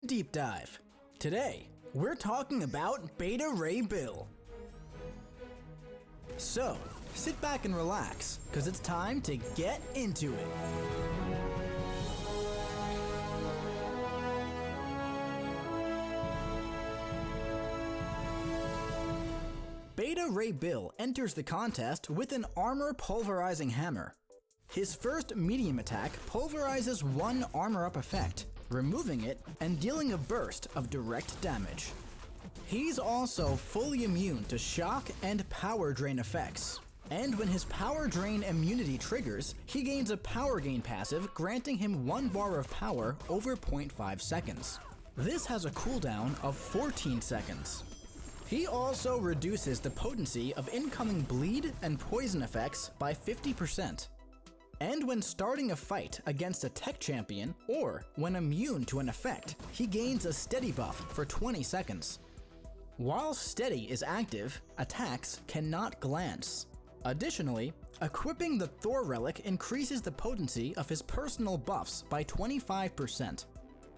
Deep Dive. Today, we're talking about Beta Ray Bill. So, sit back and relax, because it's time to get into it. Beta Ray Bill enters the contest with an armor pulverizing hammer. His first medium attack pulverizes one armor-up effect, removing it and dealing a burst of direct damage. He's also fully immune to shock and power drain effects. And when his power drain immunity triggers, he gains a power gain passive granting him 1 bar of power over 0.5 seconds. This has a cooldown of 14 seconds. He also reduces the potency of incoming bleed and poison effects by 50%. And when starting a fight against a tech champion, or when immune to an effect, he gains a steady buff for 20 seconds. While steady is active, attacks cannot glance. Additionally, equipping the Thor relic increases the potency of his personal buffs by 25%.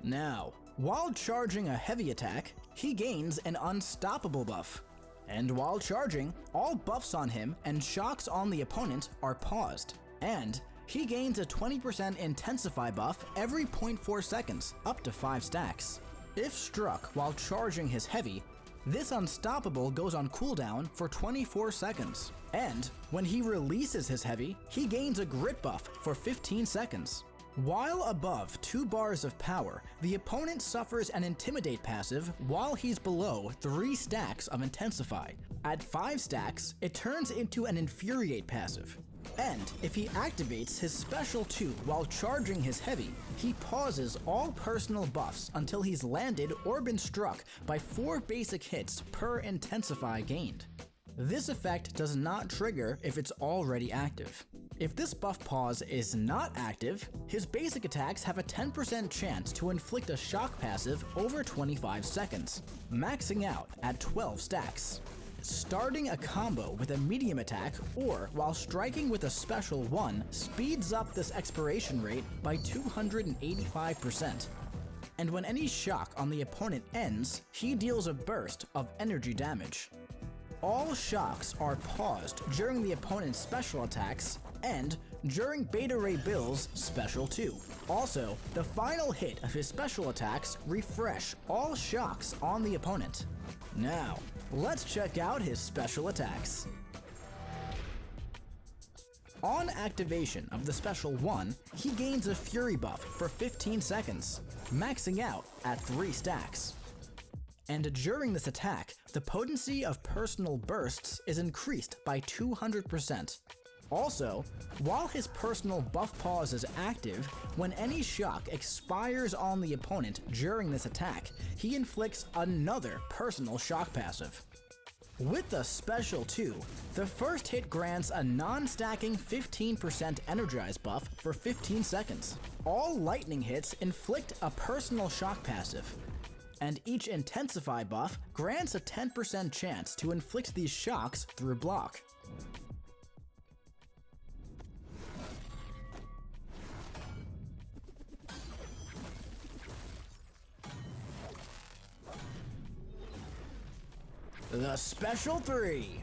Now, while charging a heavy attack, he gains an unstoppable buff. And while charging, all buffs on him and shocks on the opponent are paused. And he gains a 20% intensify buff every 0.4 seconds, up to 5 stacks. If struck while charging his heavy, this unstoppable goes on cooldown for 24 seconds. And when he releases his heavy, he gains a grit buff for 15 seconds. While above 2 bars of power, the opponent suffers an Intimidate passive while he's below 3 stacks of Intensify. At 5 stacks, it turns into an Infuriate passive. And if he activates his Special 2 while charging his heavy, he pauses all personal buffs until he's landed or been struck by 4 basic hits per Intensify gained. This effect does not trigger if it's already active. If this buff pause is not active, his basic attacks have a 10% chance to inflict a shock passive over 25 seconds, maxing out at 12 stacks. Starting a combo with a medium attack or while striking with a special 1 speeds up this expiration rate by 285%. And when any shock on the opponent ends, he deals a burst of energy damage. All shocks are paused during the opponent's special attacks and during Beta Ray Bill's Special 2. Also, the final hit of his special attacks refresh all shocks on the opponent. Now, let's check out his special attacks. On activation of the Special 1, he gains a Fury buff for 15 seconds, maxing out at 3 stacks. And during this attack, the potency of personal bursts is increased by 200%. Also, while his personal buff pause is active, when any shock expires on the opponent during this attack, he inflicts another personal shock passive. With the Special 2, the first hit grants a non-stacking 15% energize buff for 15 seconds. All lightning hits inflict a personal shock passive. And each Intensify buff grants a 10% chance to inflict these shocks through block. The Special 3.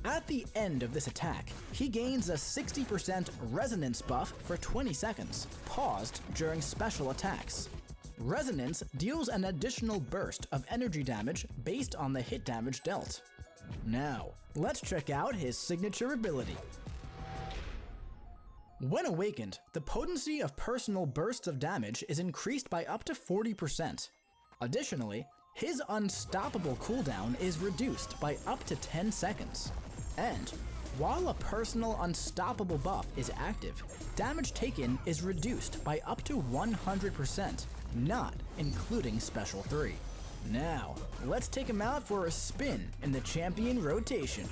At the end of this attack, he gains a 60% resonance buff for 20 seconds, paused during special attacks. Resonance deals an additional burst of energy damage based on the hit damage dealt. Now, let's check out his signature ability. When awakened, the potency of personal bursts of damage is increased by up to 40%. Additionally, his unstoppable cooldown is reduced by up to 10 seconds. And while a personal unstoppable buff is active, damage taken is reduced by up to 100%. Not including Special 3. Now, let's take him out for a spin in the champion rotation.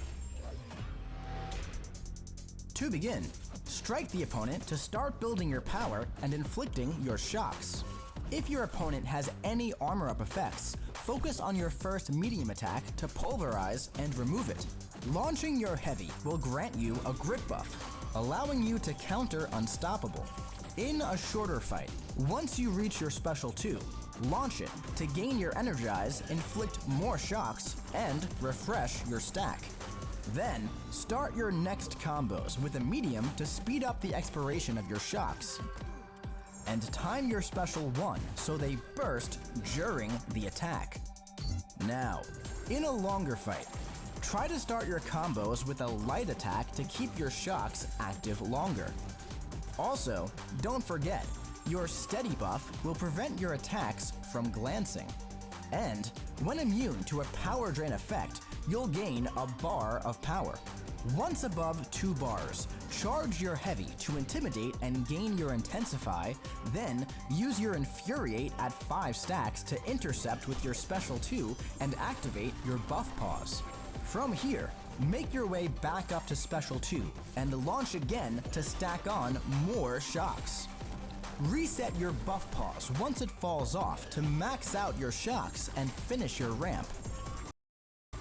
To begin, strike the opponent to start building your power and inflicting your shocks. If your opponent has any armor-up effects, focus on your first medium attack to pulverize and remove it. Launching your heavy will grant you a grit buff, allowing you to counter unstoppable. In a shorter fight, once you reach your Special 2, Launch it to gain your energize, inflict more shocks, and refresh your stack. Then, start your next combos with a medium to speed up the expiration of your shocks. And time your special 1 so they burst during the attack. Now, in a longer fight, try to start your combos with a light attack to keep your shocks active longer. Also, don't forget, your steady buff will prevent your attacks from glancing. And when immune to a power drain effect, you'll gain a bar of power. Once above 2 bars, charge your heavy to intimidate and gain your intensify, then use your infuriate at 5 stacks to intercept with your special 2 and activate your buff pause. From here, make your way back up to special 2 and launch again to stack on more shocks. Reset your buff pause once it falls off to max out your shocks and finish your ramp.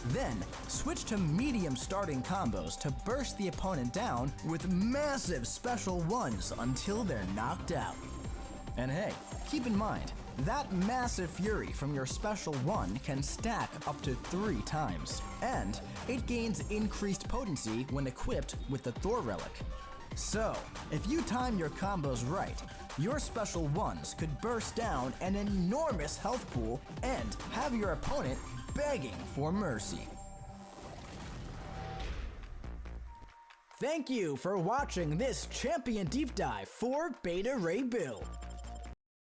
Then, switch to medium starting combos to burst the opponent down with massive special 1s until they're knocked out. And hey, keep in mind, that massive fury from your special 1 can stack up to 3 times, and it gains increased potency when equipped with the Thor relic. So, if you time your combos right, your special 1s could burst down an enormous health pool and have your opponent begging for mercy. Thank you for watching this champion deep dive for Beta Ray Bill.